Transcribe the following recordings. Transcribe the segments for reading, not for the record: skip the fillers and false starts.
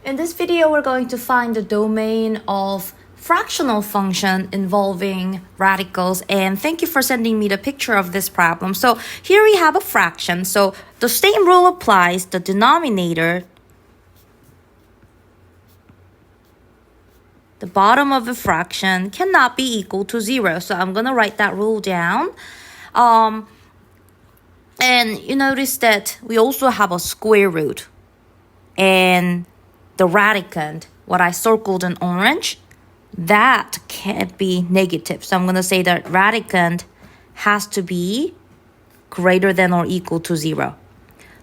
In this video, we're going to find the domain of fractional function involving radicals, and thank you for sending me the picture of this problem. So here we have a fraction. So the same rule applies. The denominator, the bottom of the fraction cannot be equal to 0. So I'm going to write that rule down. And you notice that we also have a square root. And the radicand, what I circled in orange, that can't be negative. So I'm going to say that radicand has to be greater than or equal to 0.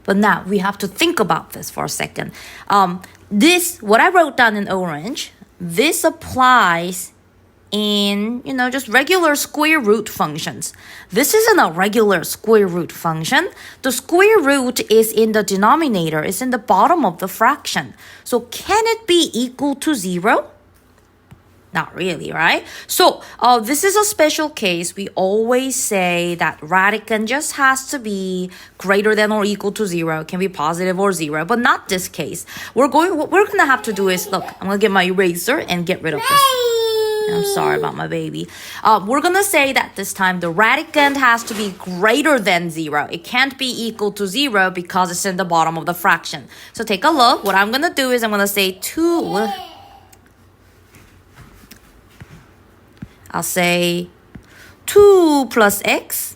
But now we have to think about this for a second. What I wrote down in orange, this applies in, just regular square root functions. This isn't a regular square root function. The square root is in the denominator, it's in the bottom of the fraction. So can it be equal to 0? Not really, right? So this is a special case. We always say that radicand just has to be greater than or equal to 0. It can be positive or 0, but not this case. What we're gonna have to do is, look, I'm gonna get my eraser and get rid of this. I'm sorry about my baby. We're gonna say that this time the radicand has to be greater than 0. It can't be equal to 0 because it's in the bottom of the fraction. So take a look. What I'm gonna do is I'm gonna say 2. I'll say 2 plus x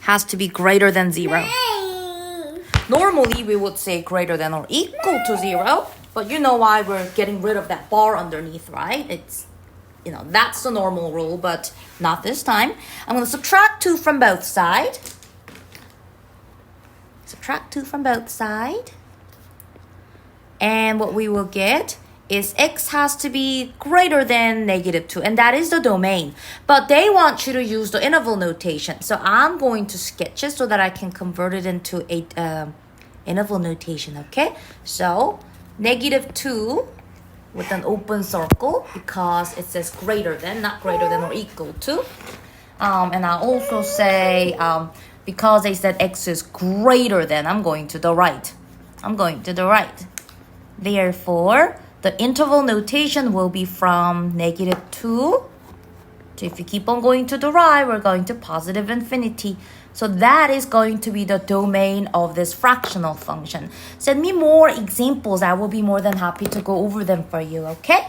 has to be greater than 0. Normally, we would say greater than or equal to 0. But you know why we're getting rid of that bar underneath, right? It's, that's the normal rule, but not this time. I'm going to subtract 2 from both sides. Subtract 2 from both sides. And what we will get is x has to be greater than -2, and that is the domain. But they want you to use the interval notation. So I'm going to sketch it so that I can convert it into a interval notation, okay? So -2 with an open circle because it says greater than, not greater than or equal to. And I also say, because they said x is greater than, I'm going to the right. Therefore, the interval notation will be from -2. So if you keep on going to the right, we're going to positive infinity. So that is going to be the domain of this fractional function. Send me more examples. I will be more than happy to go over them for you, okay?